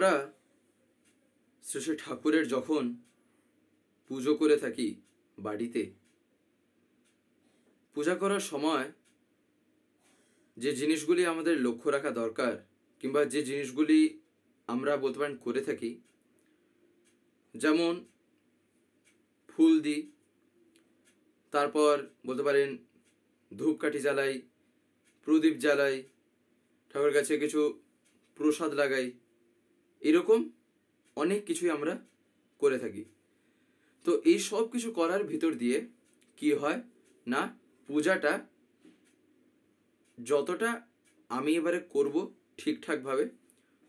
আমরা শ্রী শ্রী ঠাকুরের যখন পুজো করে থাকি বাড়িতে, পূজা করার সময় যে জিনিসগুলি আমাদের লক্ষ্য রাখা দরকার, কিংবা যে জিনিসগুলি আমরা বলতে পারেন করে থাকি, যেমন ফুল দিই, তারপর বলতে পারেন ধূপকাঠি জ্বালাই, প্রদীপ জ্বালাই, ঠাকুরের কাছে কিছু প্রসাদ লাগাই, এরকম অনেক কিছুই আমরা করে থাকি। তো এই সব কিছু করার ভিতর দিয়ে কি হয় না, পূজাটা যতটা আমি এবারে করব ঠিকঠাকভাবে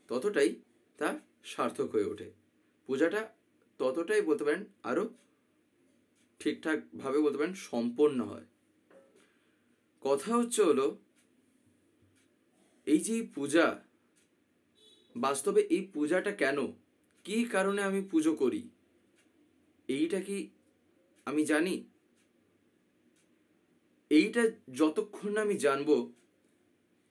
ততটাই তা সার্থক হয়ে ওঠে। পূজাটা ততটাই বলতে পারেন আরও ঠিকঠাকভাবে বলতে পারেন সম্পন্ন হয়। কথা হলো এই যে পূজা, বাস্তবে এই পূজাটা কেন, কি কারণে আমি পুজো করি, এইটা কি আমি জানি? এইটা যতক্ষণ না আমি জানবো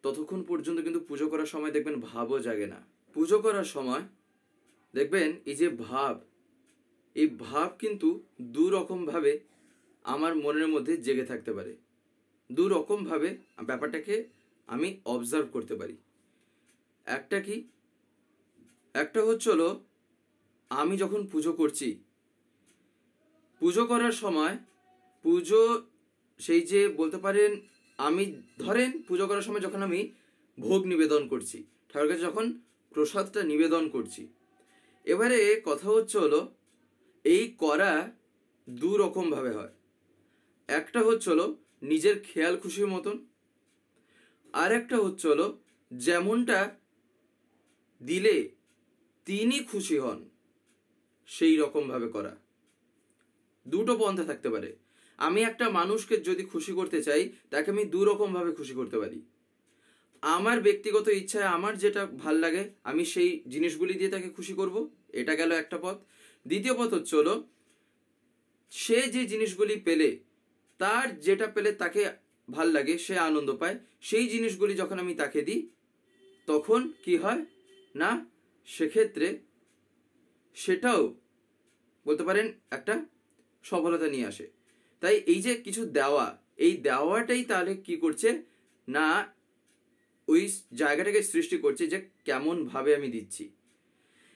ততক্ষণ পর্যন্ত কিন্তু পুজো করার সময় দেখবেন ভাবও জাগে না। পুজো করার সময় দেখবেন এই যে ভাব, এই ভাব কিন্তু দু রকমভাবে আমার মনের মধ্যে জেগে থাকতে পারে, দু রকমভাবে ব্যাপারটাকে আমি অবজার্ভ করতে পারি। একটা কি, একটা হলো আমি যখন পুজো করছি, পুজো করার সময় পুজো সেই যে বলতে পারেন আমি ধরেন পুজো করার সময় যখন আমি ভোগ নিবেদন করছি, ঠাকুরের কাছে যখন প্রসাদটা নিবেদন করছি, এবারে কথা হলো এই করা দু রকমভাবে হয়। একটা হলো নিজের খেয়াল খুশির মতন, আর একটা হলো যেমনটা দিলে তিনি খুশি হন সেই রকমভাবে করা। দুটো পন্থা থাকতে পারে। আমি একটা মানুষকে যদি খুশি করতে চাই, তাকে আমি দু রকমভাবে খুশি করতে পারি। আমার ব্যক্তিগত ইচ্ছায় আমার যেটা ভাল লাগে আমি সেই জিনিসগুলি দিয়ে তাকে খুশি করব, এটা গেল একটা পথ। দ্বিতীয় পথ হলো সে যে জিনিসগুলি পেলে, তার যেটা পেলে তাকে ভাল লাগে, সে আনন্দ পায়, সেই জিনিসগুলি যখন আমি তাকে দিই তখন কি হয় না, সেক্ষেত্রে সেটাও বলতে পারেন একটা সফলতা নিয়ে আসে। তাই এই যে কিছু দেওয়া, এই দেওয়াটাই তাহলে কি করছে না, ওই জায়গাটাকে সৃষ্টি করছে যে কেমন ভাবে আমি দিচ্ছি।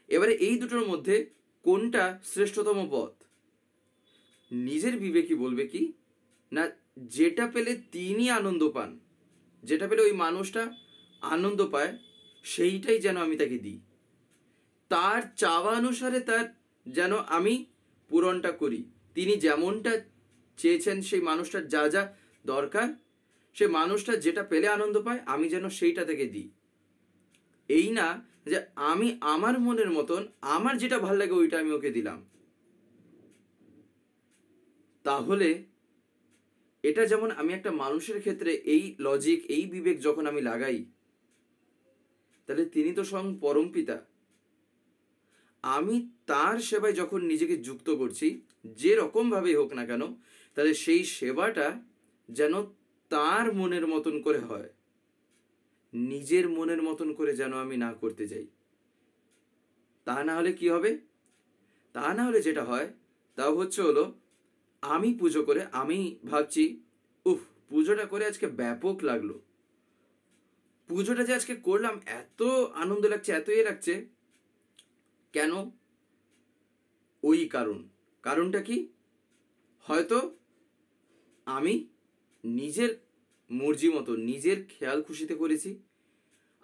এবারে এই দুটোর মধ্যে কোনটা শ্রেষ্ঠতম পথ, নিজের বিবেকই বলবে কি না, যেটা পেলে তিনি আনন্দ পান, যেটা পেলে ওই মানুষটা আনন্দ পায়, সেইটাই যেন আমি তাকে দিই। তার চাওয়া অনুসারে তার যেন আমি পূরণটা করি। তিনি যেমনটা চেয়েছেন, সেই মানুষটার যা যা দরকার, সে মানুষটা যেটা পেলে আনন্দ পায়, আমি যেন সেইটা থেকে দিই। এই না যে আমি আমার মনের মতন আমার যেটা ভাল লাগে ওইটা আমি ওকে দিলাম। তাহলে এটা যেমন আমি একটা মানুষের ক্ষেত্রে এই লজিক, এই বিবেক যখন আমি লাগাই, তাহলে তিনি তো স্বয়ং পরম পিতা। আমি তার সেবায় যখন নিজেকে যুক্ত করছি, যে রকম ভাবে হোক না কেন, তাহলে সেই সেবাটা যেন তার মনের মতন করে হয়, নিজের মনের মতন করে যেন আমি না করতে যাই। তা না হলে কি হবে, তা না হলে যেটা হয় তা হলো আমি পুজো করে আমি ভাবছি, উফ পুজোটা করে আজকে ব্যাপক লাগলো, পুজোটা যে আজকে করলাম এত আনন্দ লাগছে, এত লাগছে। কেন? ওই কারণটা কি, হয়তো আমি নিজের মর্জি মতো, নিজের খেয়াল খুশিতে করেছি,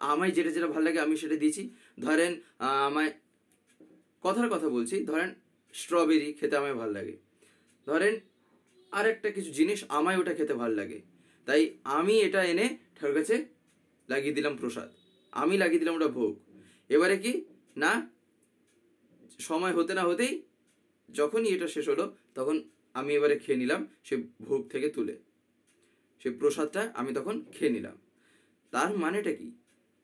আমায় যেটা যেটা ভালো লাগে আমি সেটা দিয়েছি। ধরেন আমায় কথার কথা বলছি, ধরেন স্ট্রবেরি খেতে আমায় ভালো লাগে, ধরেন আর একটা কিছু জিনিস আমায় ওটা খেতে ভালো লাগে, তাই আমি এটা এনে ঠাকুরের কাছে লাগিয়ে দিলাম প্রসাদ, আমি লাগিয়ে দিলাম ওটা ভোগ। এবারে কি না, সময় হতে না হতেই যখনই এটা শেষ হলো তখন আমি এবারে খেয়ে নিলাম সে ভোগ থেকে তুলে, সে প্রসাদটা আমি তখন খেয়ে নিলাম। তার মানেটা কি,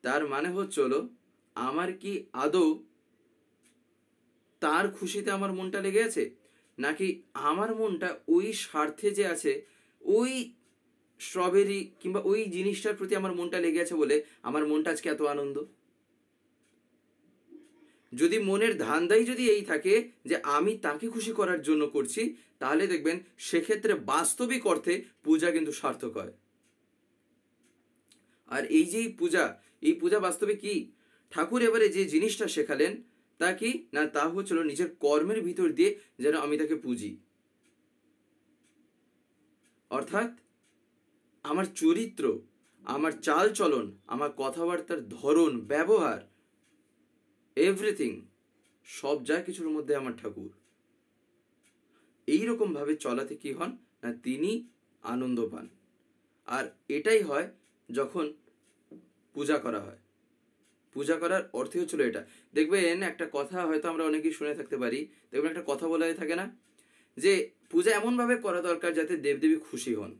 তার মানে হলো আমার কি আদৌ তার খুশিতে আমার মনটা লেগে আছে, নাকি আমার মনটা ওই স্বার্থে যে আছে, ওই স্ট্রবেরি কিংবা ওই জিনিসটার প্রতি আমার মনটা লেগে আছে বলে আমার মনটা আজকে এত আনন্দ। যদি মনের ধান্দাই যদি এই থাকে যে আমি তাকে খুশি করার জন্য করছি, তাহলে দেখবেন সেক্ষেত্রে বাস্তবিক অর্থে পূজা কিন্তু সার্থক হয়। আর এই যে এই পূজা বাস্তবে কি, ঠাকুর এবারে যে জিনিসটা শেখালেন তা কি না, তা হচ্ছিল নিজের কর্মের ভিতর দিয়ে যেন আমি তাকে পুজি। অর্থাৎ আমার চরিত্র, আমার চাল চলন, আমার কথাবার্তার ধরন, ব্যবহার, এভরিথিং, সব যা কিছুর মধ্যে আমার ঠাকুর। এইরকম ভাবে চলাতে কি হন না, তিনি আনন্দ পান। আর এটাই হয় যখন পূজা করা হয়। পূজা করার অর্থ হচ্ছিল এটা। দেখবেন একটা কথা হয়তো আমরা অনেকেই শুনে থাকতে পারি, দেখবেন একটা কথা বলা থাকে না, যে পূজা এমনভাবে করা দরকার যাতে দেবদেবী খুশি হন।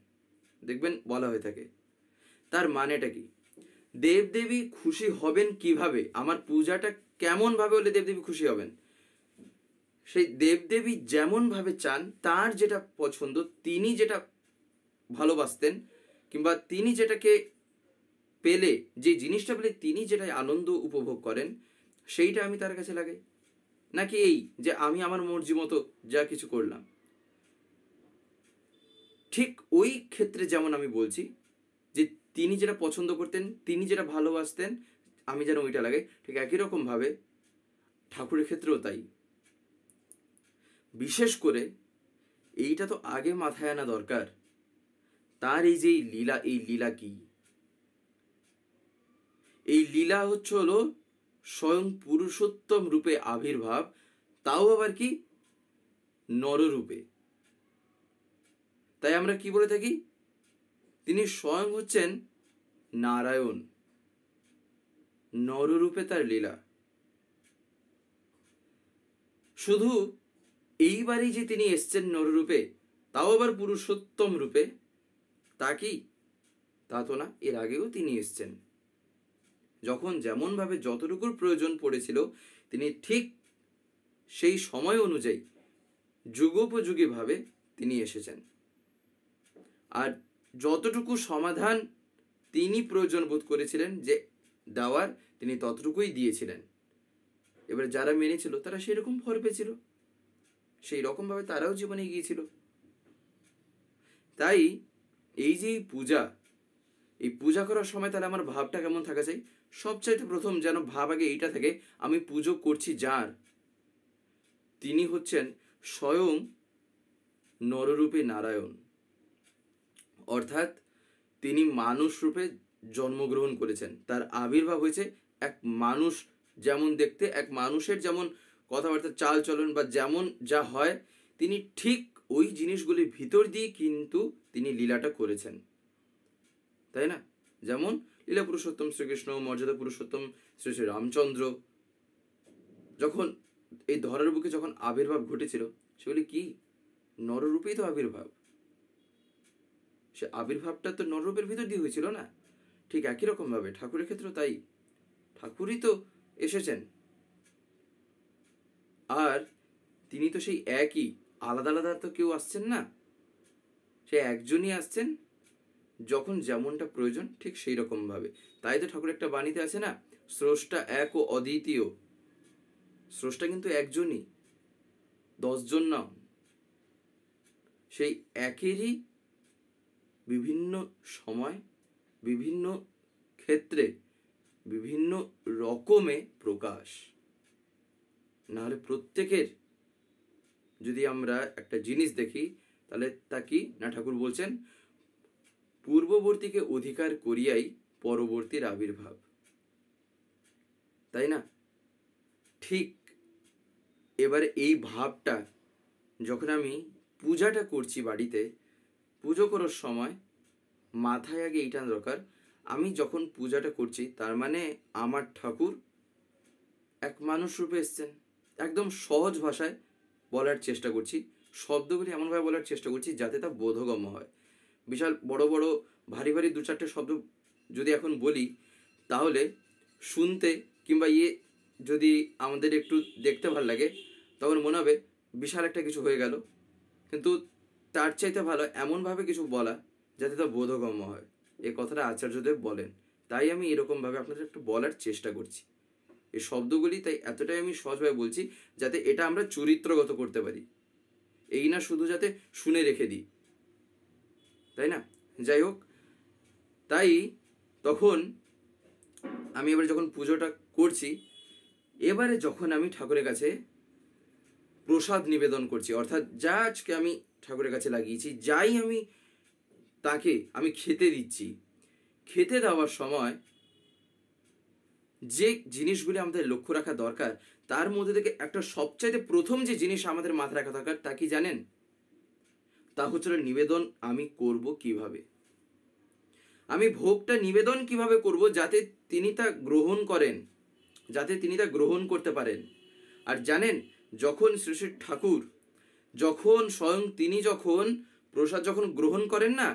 দেখবেন বলা হয়ে থাকে। তার মানেটা কি? দেবদেবী খুশি হবেন কিভাবে? আমার পূজাটা কেমন ভাবে হলে দেবদেবী খুশি হবেন? সেই দেবদেবী যেমন ভাবে চান, তার যেটা পছন্দ, তিনি যেটা ভালোবাসতেন, কিংবা তিনি যেটাকে পেলে, যে জিনিসটা পেলে তিনি যেটা আনন্দ উপভোগ করেন, সেইটা আমি তার কাছে লাগাই। নাকি এই যে আমি আমার মর্জি মতো যা কিছু করলাম? ঠিক ওই ক্ষেত্রে যেমন আমি বলছি যে তিনি যেটা পছন্দ করতেন, তিনি যেটা ভালোবাসতেন, আমি যেন ওইটা লাগাই, ঠিক একই রকম ভাবে ঠাকুরের ক্ষেত্রেও তাই। বিশেষ করে এইটা তো আগে মাথায় আনা দরকার, তার এই যে লীলা, এই লীলা কি? এই লীলা হলো স্বয়ং পুরুষোত্তম রূপে আবির্ভাব, তাও আবার কি নররূপে। তাই আমরা কি বলে থাকি? তিনি স্বয়ং হচ্ছেন নারায়ণ, নররূপে তার লীলা। শুধু এইবারই যে তিনি এসছেন নররূপে, তাও আবার পুরুষোত্তম রূপে, তা কি? তা তো না, এর আগেও তিনি এসছেন। যখন যেমন ভাবে যতটুকুর প্রয়োজন পড়েছিল, তিনি ঠিক সেই সময় অনুযায়ী যুগোপযোগী ভাবে তিনি এসেছেন। আর যতটুকু সমাধান তিনি প্রয়োজন বোধ করেছিলেন যে দেওয়ার, তিনি ততটুকুই দিয়েছিলেন। এবার যারা মেনেছিল তারা সেই রকম ফল পেয়েছিল, সেই রকম ভাবে তারাও জীবনে গিয়েছিল। তাই এই যে পূজা, এই পূজা করার সময় তাহলে আমার ভাবটা কেমন থাকা চাই? সবচাইতে প্রথম যেন ভাব আগে এইটা থাকে, আমি পুজো করছি যার, তিনি হচ্ছেন স্বয়ং নররূপে নারায়ণ। অর্থাৎ তিনি মানুষ রূপে জন্মগ্রহণ করেছেন, তার আবির্ভাব হয়েছে এক মানুষ যেমন দেখতে, এক মানুষের যেমন কথাবার্তা, চাল চলন বা যেমন যা হয়, তিনি ঠিক ওই জিনিসগুলির ভিতর দিয়ে কিন্তু তিনি লীলাটা করেছেন, তাই না? যেমন লীলা পুরুষোত্তম শ্রীকৃষ্ণ, মর্যাদা পুরুষোত্তম শ্রী শ্রী রামচন্দ্র, যখন এই ধরার বুকে যখন আবির্ভাব ঘটেছিল, সেগুলি কি নররূপেই তো আবির্ভাব। সে আবির্ভাবটা তো নররূপের ভিতর দিয়ে হয়েছিল না? ঠিক একই রকম ভাবে ঠাকুরের ক্ষেত্রে তাই, ঠাকুরই তো এসেছেন। আর তিনি তো সেই একই, আলাদা আলাদা তো কেউ আসছেন না, সে একজনই আসছেন, যখন যেমনটা প্রয়োজন ঠিক সেই রকম ভাবে। তাই তো ঠাকুর একটা বাণীতে আছে না, স্রষ্টা এক ও অদ্বিতীয়। স্রষ্টা কিন্তু একজনই, 10 জন না। সেই একেরই বিভিন্ন সময়, বিভিন্ন ক্ষেত্রে, বিভিন্ন রকমে প্রকাশ। নাহলে প্রত্যেকের যদি আমরা একটা জিনিস দেখি, তাহলে তা কি না, ঠাকুর বলছেন পূর্ববর্তীকে অধিকার করিয়াই পরবর্তীর আবির্ভাব, তাই না? ঠিক এবারে এই ভাবটা যখন আমি পূজাটা করছি বাড়িতে, পুজো করার সময় মাথায় আগে এইটা দরকার, আমি যখন পূজাটা করছি তার মানে আমার ঠাকুর এক মানুষ রূপে এসছেন। একদম সহজ ভাষায় বলার চেষ্টা করছি, শব্দগুলি এমনভাবে বলার চেষ্টা করছি যাতে তা বোধগম্য হয়। বিশাল বড় বড় ভারী ভারী 2-4টে শব্দ যদি এখন বলি, তাহলে শুনতে কিংবা যদি আমাদের একটু দেখতে ভালো লাগে, তখন মনে হবে বিশাল একটা কিছু হয়ে গেল। কিন্তু তার চাইতে ভালো এমনভাবে কিছু বলা যাতে তা বোধগম্য হয়। এই কথাটা আচার্যদেব বলেন, তাই আমি এরকমভাবে আপনাদের একটু বলার চেষ্টা করছি। এই শব্দগুলি তাই এতটাই আমি সহজভাবে বলছি যাতে এটা আমরা চরিত্রগত করতে পারি, এই না শুধু যাতে শুনে রেখে দিই, তাই না? যাই হোক, তাই তখন আমি এবারে যখন পুজোটা করছি, এবারে যখন আমি ঠাকুরের কাছে প্রসাদ নিবেদন করছি, অর্থাৎ যা আজকে আমি ঠাকুরের কাছে লাগিয়েছি, যাই আমি তাকে আমি খেতে দিচ্ছি, খেতে দেওয়ার সময় যে জিনিসগুলি আমাদের লক্ষ্য রাখা দরকার, তার মধ্যে থেকে একটা সবচাইতে প্রথম যে জিনিস আমাদের মাথায় রাখা দরকার তা কি জানেন? তা হচ্ছে নিবেদন আমি করব কিভাবে, আমি ভোগটা নিবেদন কিভাবে করব যাতে তিনি তা গ্রহণ করেন, যাতে তিনি তা গ্রহণ করতে পারেন। আর জানেন, যখন শ্রী শ্রী ঠাকুর যখন স্বয়ং তিনি যখন প্রসাদ যখন গ্রহণ করেন না,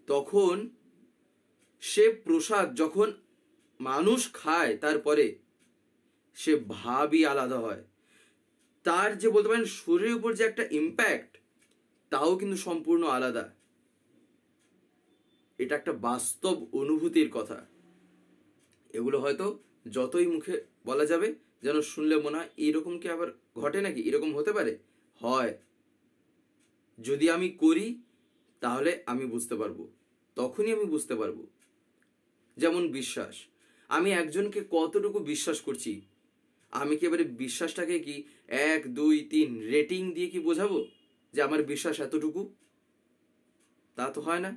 তখন সে প্রসাদ যখন মানুষ খায় তারপরে সে ভাবই আলাদা হয়, তার যে বলতে পারেন শরীরের উপর যে একটা ইম্প্যাক্ট, তাও কিন্তু সম্পূর্ণ আলাদা। এটা একটা বাস্তব অনুভূতির কথা। এগুলো হয়তো যতই মুখে বলা যাবে যেন শুনলে মনে হয় এইরকম কি আবার ঘটে নাকি, এরকম হতে পারে, হয়। যদি আমি করি তাহলে আমি বুঝতে পারবো, তখনই আমি বুঝতে পারবো। যেমন বিশ্বাস, আমি একজনকে কতটুকু বিশ্বাস করছি, আমি কি এবারে বিশ্বাসটাকে কি 1 2 3 রেটিং দিয়ে কি বোঝাবো যে আমার বিশ্বাস এতটুকু? তা তো হয় না।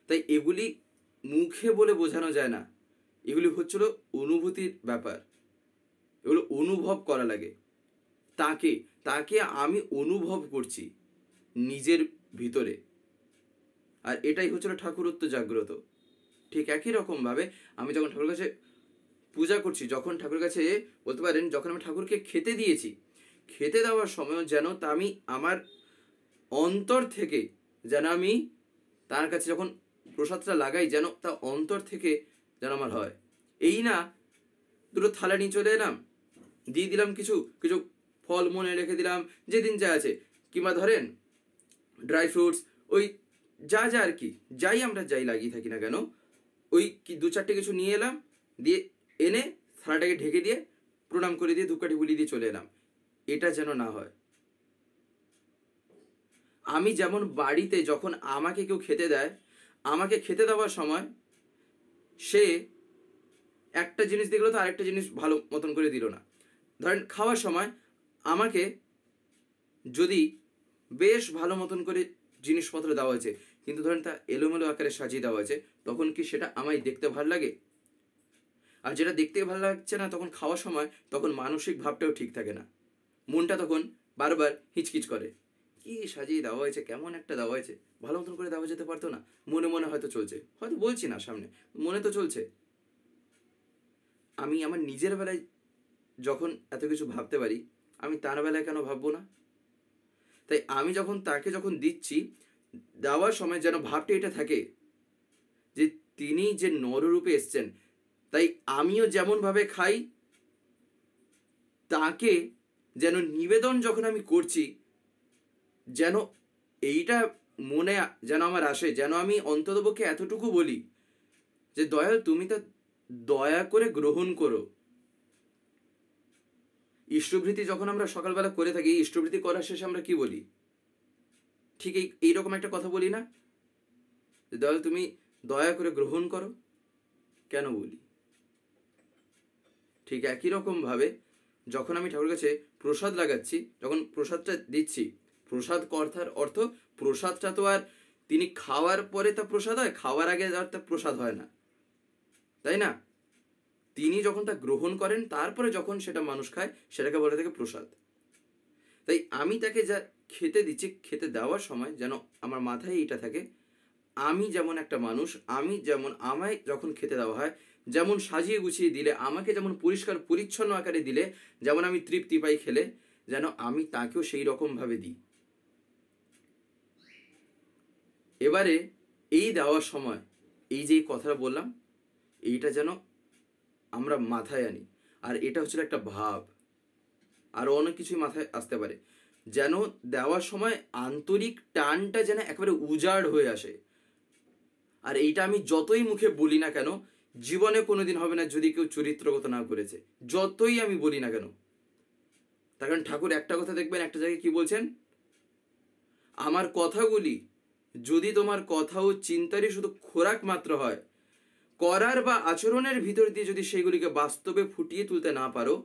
তাই এগুলি মুখে বলে বোঝানো যায় না, এগুলি হচ্ছিল অনুভূতির ব্যাপার, এগুলো অনুভব করা লাগে। তাকে তাকে আমি অনুভব করছি নিজের ভিতরে, আর এটাই হচ্ছিল ঠাকুরত্ব জাগ্রত। ঠিক একই রকম ভাবে আমি যখন ঠাকুরের কাছে পূজা করছি, যখন ঠাকুরের কাছে বলতে পারেন যখন আমি ঠাকুরকে খেতে দিয়েছি, খেতে দেওয়ার সময় যেন তা আমি আমার অন্তর থেকে যেন আমি তার কাছে যখন প্রসাদটা লাগাই, যেন তা অন্তর থেকে যেন আমার হয়। এই না দুটো থালা নিয়ে চলে এলাম, দিয়ে দিলাম কিছু কিছু ফল মনে রেখে দিলাম যেদিন যা আছে, কিংবা ধরেন ড্রাই ফ্রুটস, ওই যা যা আর কি, যাই আমরা যাই লাগিয়ে থাকি না কেন, ওই কি 2-4টে কিছু নিয়ে এলাম, দিয়ে এনে থালাটাকে ঢেকে দিয়ে প্রণাম করে দিয়ে ধূপকাঠি বুলিয়ে দিয়ে চলে এলাম। এটা যেন না হয়। আমি যেমন বাড়িতে যখন আমাকে কেউ খেতে দেয়, আমাকে খেতে দেওয়ার সময় সে একটা জিনিস দেখলো তো আরেকটা জিনিস ভালো মতন করে দিল না। ধরেন খাওয়ার সময় আমাকে যদি বেশ ভালো মতন করে জিনিসপত্র দেওয়া হয়েছে, কিন্তু ধরেন তা এলোমেলো আকারে সাজিয়ে দেওয়া হয়েছে, তখন কি সেটা আমায় দেখতে ভালো লাগে? আর যেটা দেখতে ভালো লাগছে না তখন খাওয়ার সময়, তখন মানসিক ভাবটাও ঠিক থাকে না, মনটা তখন বারবার হিচকিচ করে, কি সাজিয়ে দেওয়া হয়েছে, কেমন একটা দেওয়া হয়েছে, ভালো মতন করে দেওয়া যেতে পারতো না। মনে মনে হয়তো চলছে, হয়তো বলছি না সামনে, মনে তো চলছে। আমি আমার নিজের বেলায় যখন এত কিছু ভাবতে পারি, আমি তার বেলায় কেন ভাববো না? তাই আমি যখন তাকে যখন দিচ্ছি, দেওয়ার সময় যেন ভাবটা এটা থাকে যে তিনি যে নররূপে এসছেন, তাই আমিও যেমনভাবে খাই, তাকে যেন নিবেদন যখন আমি করছি, যেন এইটা মনে যেন আমার আসে, যেন আমি অন্ততপক্ষে এতটুকু বলি যে দয়াল তুমি তা দয়া করে গ্রহণ করো। ইষ্টভৃতি যখন আমরা সকালবেলা করে থাকি, ইষ্টভৃতি করার শেষে আমরা কি বলি? ঠিক এইরকম একটা কথা বলি না, যে দয়াল তুমি দয়া করে গ্রহণ করো। কেন বলি? ঠিক একই রকম ভাবে যখন আমি ঠাকুরের কাছে প্রসাদ লাগাচ্ছি, যখন প্রসাদটা দিচ্ছি, প্রসাদ কর্তার অর্থ প্রসাদটা তো আর তিনি খাওয়ার পরে তা প্রসাদ হয়, খাওয়ার আগে আর তা প্রসাদ হয় না, তাই না? তিনি যখন তা গ্রহণ করেন তারপরে যখন সেটা মানুষ খায়, সেটাকে বলে থাকে প্রসাদ। তাই আমি তাকে যা খেতে দিচ্ছি, খেতে দেওয়ার সময় যেন আমার মাথায় এইটা থাকে, আমি যেমন একটা মানুষ, আমি যেমন আমায় যখন খেতে দেওয়া হয়, যেমন সাজিয়ে গুছিয়ে দিলে, আমাকে যেমন পরিষ্কার পরিচ্ছন্ন আকারে দিলে যেমন আমি তৃপ্তি পাই খেলে, যেন আমি তাকেও সেই রকমভাবে দিই। এবারে এই দেওয়ার সময় এই যে কথাটা বললাম, এইটা যেন আমরা মাথায় আনি। আর এটা হচ্ছে একটা ভাব, আরও অনেক কিছুই মাথায় আসতে পারে, যেন দেওয়ার সময় আন্তরিক টানটা যেন একেবারে উজাড় হয়ে আসে। আর এইটা আমি যতই মুখে বলি না কেন, জীবনে কোনোদিন হবে না যদি কেউ চরিত্রগত না করেছে, যতই আমি বলি না কেন। তার কারণ ঠাকুর একটা কথা দেখবেন, একটা জায়গায় কি বলছেন, আমার কথাগুলি যদি তোমার কথা ও চিন্তারই শুধু খোরাক মাত্র হয়, করার বা আচরণের ভিতর দিয়ে যদি সেইগুলিকে বাস্তবে ফুটিয়ে তুলতে না পারো,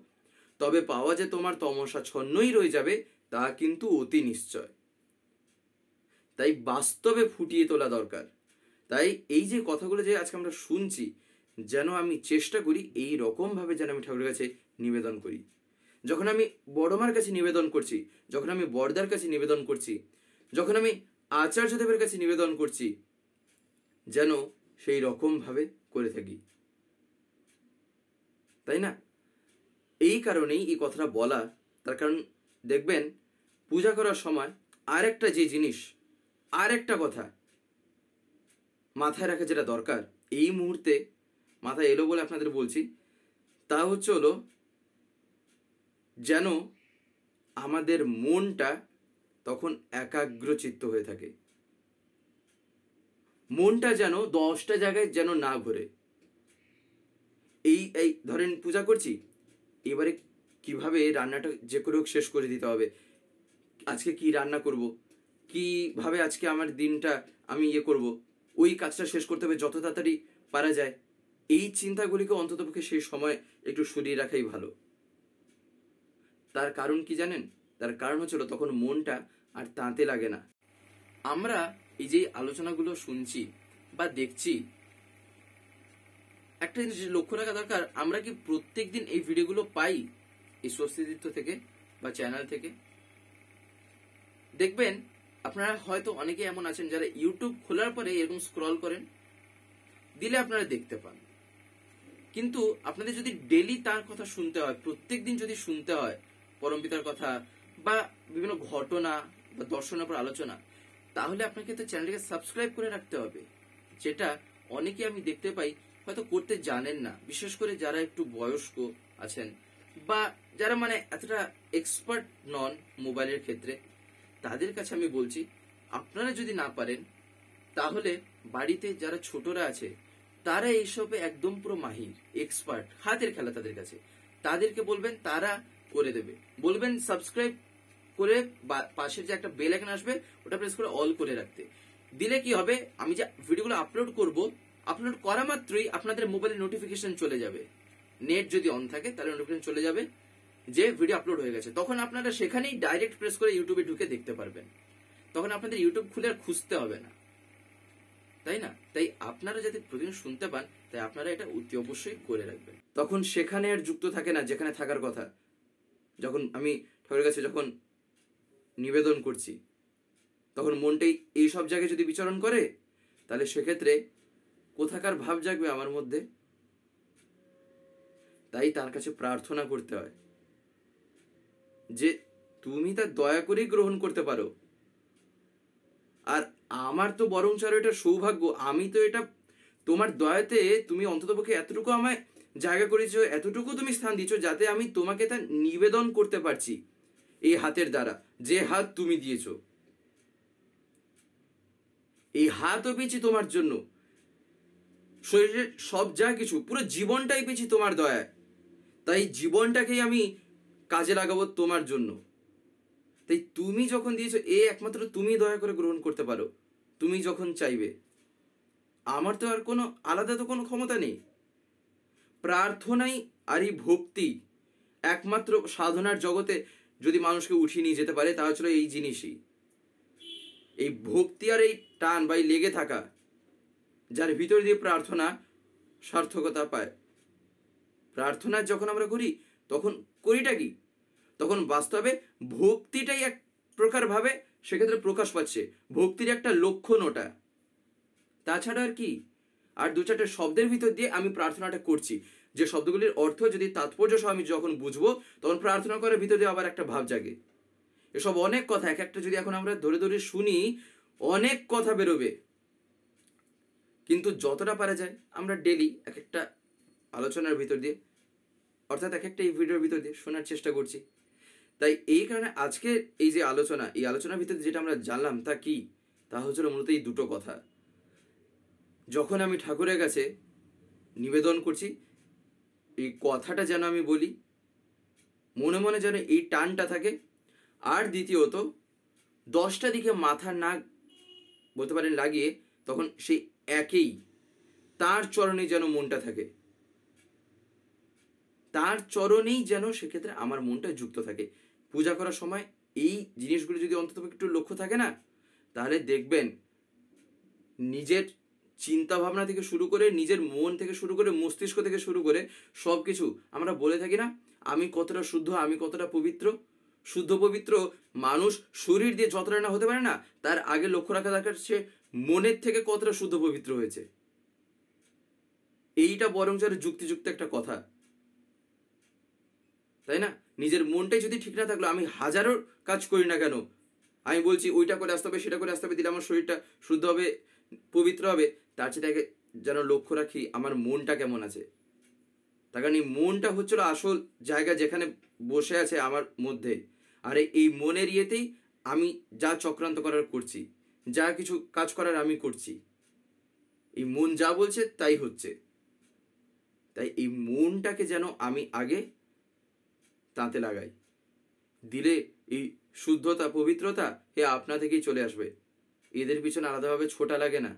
তবে পাওয়া যে তোমার তমসাচ্ছন্নই রয়ে যাবে, তা কিন্তু অতি নিশ্চয়। তাই বাস্তবে ফুটিয়ে তোলা দরকার। তাই এই যে কথাগুলো যে আজকে আমরা শুনছি, যেন আমি চেষ্টা করি এই রকমভাবে যেন আমি ঠাকুরের কাছে নিবেদন করি। যখন আমি বড়মার কাছে নিবেদন করছি, যখন আমি বড়দার কাছে নিবেদন করছি, যখন আমি আচার্যদেবের কাছে নিবেদন করছি, যেন সেই রকমভাবে করে থাকি, তাই না? এই কারণেই এই কথাটা বলা। তার কারণ দেখবেন পূজা করার সময় আর একটা যে জিনিস, আর একটা কথা মাথায় রাখা যেটা দরকার, এই মুহূর্তে মাথায় এলো বলে আপনাদের বলছি, তা হচ্ছে হলো যেন আমাদের মনটা তখন একাগ্রচিত্ত হয়ে থাকে। মনটা যেন 10টা জায়গায় যেন না ঘোরে। এই ধরেন পূজা করছি, এবারে কিভাবে রান্নাটা যে করে হোক শেষ করে দিতে হবে, আজকে কি রান্না করব, কিভাবে আজকে আমার দিনটা আমি করব, ওই কাজটা শেষ করতে হবে যত তাড়াতাড়ি পারা যায়। এই চিন্তাগুলিকে অন্ততপক্ষে সেই সময় একটু সরিয়ে রাখাই ভালো। তার কারণ কি জানেন? তার কারণ হচ্ছিল তখন মনটা আর তাঁতে লাগে না। আমরা এই যে আলোচনাগুলো শুনছি বা দেখছি, একটা জিনিস লক্ষ্য রাখা দরকার, আমরা কি প্রত্যেক দিন এই ভিডিওগুলো পাই এই স্বস্তিতীর্থ থেকে বা চ্যানেল থেকে? দেখবেন আপনারা হয়তো অনেকে এমন আছেন যারা ইউটিউব খোলার পরে এরকম স্ক্রল করেন, দিলে আপনারা দেখতে পান। কিন্তু আপনাদের যদি ডেলি তার কথা শুনতে হয়, প্রত্যেক দিন যদি শুনতে হয় পরমপিতার কথা বা বিভিন্ন ঘটনা বা দর্শনের উপর আলোচনা, তাহলে আপনাকে তো চ্যানেলটাকে সাবস্ক্রাইব করে রাখতে হবে, যেটা অনেকে আমি দেখতে পাই হয়তো করতে জানেন না। বিশেষ করে যারা একটু বয়স্ক আছেন বা যারা মানে এতটা এক্সপার্ট নন মোবাইলের ক্ষেত্রে, তাদের কাছে আমি বলছি, আপনারা যদি না পারেন তাহলে বাড়িতে যারা ছোটরা আছে তারা এইসবে একদম পুরো মাহির, এক্সপার্ট, হাতের খেলা তাদের কাছে, তাদেরকে বলবেন, তারা করে দেবে। বলবেন সাবস্ক্রাইব করে পাশের যে একটা বেল আইকন আসবে ওটা প্রেস করে অল করে রাখতে। দিলে কি হবে, আমি যে ভিডিওগুলো আপলোড করব, আপলোড করা মাত্রই আপনাদের মোবাইলে নোটিফিকেশন চলে যাবে। নেট যদি অন থাকে তাহলে নোটিফিকেশন চলে যাবে যে ভিডিও আপলোড হয়ে গেছে। তখন আপনারা সেখানেই ডাইরেক্ট প্রেস করে ইউটিউবে ঢুকে দেখতে পারবেন। তখন আপনাদের ইউটিউব খুলে আর খুঁজতে হবে না, তাই না? তাই আপনারা যাতে প্রতিদিন শুনতে পান, তাই আপনারা এটা অতি অবশ্যই করে রাখবেন। তখন সেখানে আর যুক্ত থাকে না যেখানে থাকার কথা। যখন আমি ঠাকুরের কাছে যখন নিবেদন করছি, তখন মনটাই এই সব জায়গায় যদি বিচরণ করে, তাহলে সেক্ষেত্রে কোথাকার ভাব জাগবে আমার মধ্যে? তাই তার কাছে প্রার্থনা করতে হয় যে তুমি তা দয়া করেই গ্রহণ করতে পারো। আর আমার তো বরঞ্চ আরো এটা সৌভাগ্য, আমি তো এটা তোমার দয়াতে তুমি অন্ততপক্ষে এতটুকু আমায় জায়গা করেছো, এতটুকু তুমি স্থান দিচ্ছ, যাতে আমি তোমাকে তা নিবেদন করতে পারছি এই হাতের দ্বারা, যে হাত তুমি দিয়েছো। এই হাতও পেয়েছি তোমার জন্য, শরীরের সব যা কিছু, পুরো জীবনটাই পেয়েছি তোমার দয়ায়। তাই জীবনটাকেই আমি কাজে লাগাবো তোমার জন্য। তাই তুমি যখন দিয়েছো, একমাত্র তুমি দয়া করে গ্রহণ করতে পারো, তুমি যখন চাইবে। আমার তো আর কোনো আলাদা তো কোনো ক্ষমতা নেই। প্রার্থনাই আর এই ভক্তি একমাত্র সাধনার জগতে যদি মানুষকে উঠিয়ে নিয়ে যেতে পারে, তা হচ্ছিল এই জিনিসই, এই ভক্তি আর এই টান বা লেগে থাকা, যার ভিতর দিয়ে প্রার্থনা সার্থকতা পায়। প্রার্থনা যখন আমরা করি, তখন করিটা কি, তখন বাস্তবে ভক্তিটাই এক প্রকার ভাবে সেক্ষেত্রে প্রকাশ পাচ্ছে। ভক্তির একটা লক্ষণ ওটা, তাছাড়া আর কি? আর দু চারটে শব্দের ভিতর দিয়ে আমি প্রার্থনাটা করছি, যে শব্দগুলির অর্থ যদি তাৎপর্য সহ আমি যখন বুঝবো, তখন প্রার্থনা করার ভিতর দিয়ে আবার একটা ভাব জাগে। এসব অনেক কথা, এক একটা যদি এখন আমরা ধরে ধরে শুনি, অনেক কথা বেরোবে। কিন্তু যতটা পারা যায় আমরা ডেলি এক একটা আলোচনার ভিতর দিয়ে, অর্থাৎ এক একটা এই ভিডিওর ভিতর দিয়ে শোনার চেষ্টা করছি। তাই এই কারণে আজকে এই যে আলোচনা, এই আলোচনার ভিতরে যেটা আমরা জানলাম তা কি, তা হচ্ছিল মূলত এই দুটো কথা। যখন আমি ঠাকুরের কাছে নিবেদন করছি, এই কথাটা যেন আমি বলি, মনে মনে যেন এই টানটা থাকে। আর দ্বিতীয়ত 10টা দিকে মাথা না বলতে পারেন লাগিয়ে তখন সেই একেই তার চরণে যেন মনটা থাকে, তার চরণেই যেন সেক্ষেত্রে আমার মনটা যুক্ত থাকে। পূজা করার সময় এই জিনিসগুলো যদি অন্তত একটু লক্ষ্য থাকে না, তাহলে দেখবেন নিজের চিন্তা ভাবনা থেকে শুরু করে, নিজের মন থেকে শুরু করে, মস্তিষ্ক থেকে শুরু করে সব কিছু, আমরা বলে থাকি না আমি কতটা শুদ্ধ, আমি কতটা পবিত্র। শুদ্ধ পবিত্র মানুষ শরীর দিয়ে যতটা না হতে পারে না, তার আগে লক্ষ্য রাখা দরকার সে মনের থেকে কতটা শুদ্ধ পবিত্র হয়েছে। এইটা বরং যেন যুক্তিযুক্ত একটা কথা, তাই না? নিজের মনটাই যদি ঠিক না থাকলো, আমি হাজারো কাজ করি না কেন, আমি বলছি ওইটা করে আসতে হবে, সেটা করে আসতে হবে, দিলে আমার শরীরটা শুদ্ধ হবে, পবিত্র হবে, তার চেয়ে আগে যেন লক্ষ্য রাখি আমার মনটা কেমন আছে। তার কারণ এই মনটা হচ্ছিল আসল জায়গা যেখানে বসে আছে আমার মধ্যে। আর এই মনের ইয়েতেই আমি যা চক্রান্ত করার করছি, যা কিছু কাজ করার আমি করছি, এই মন যা বলছে তাই হচ্ছে। তাই এই মনটাকে যেন আমি আগে তাতে লাগাই, দিলে এই শুদ্ধতা পবিত্রতা এ আপনা থেকেই চলে আসবে। এদের পিছনে আলাদাভাবে ছোটা লাগে না,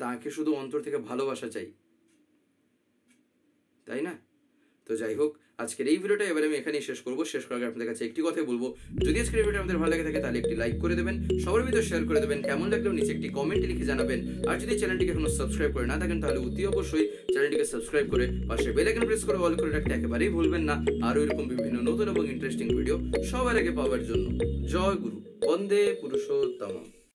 তাকে শুধু অন্তর থেকে ভালোবাসা চাই, তাই না? তো যাই হোক, আজকের এই ভিডিওটা এবারে আমি এখানেই শেষ করবো। শেষ করার আগে আপনাদের কাছে একটি কথাই বলবো, যদি আজকের ভিডিওটা আমাদের ভালো লাগে থাকে তাহলে একটি লাইক করে দেবেন, সবার ভিতরে শেয়ার করে দেবেন, কেমন লাগলেও নিচে একটি কমেন্টে লিখে জানাবেন। আর যদি চ্যানেলটিকে এখনো সাবস্ক্রাইব করে না থাকেন তাহলে অতি অবশ্যই চ্যানেলটিকে সাবস্ক্রাইব করে পাশে বেল আইকন প্রেস করে অল করে রাখতে একেবারেই ভুলবেন না, আরও এরকম বিভিন্ন নতুন এবং ইন্টারেস্টিং ভিডিও সবার আগে পাওয়ার জন্য। জয় গুরু, বন্দে পুরুষোত্তম।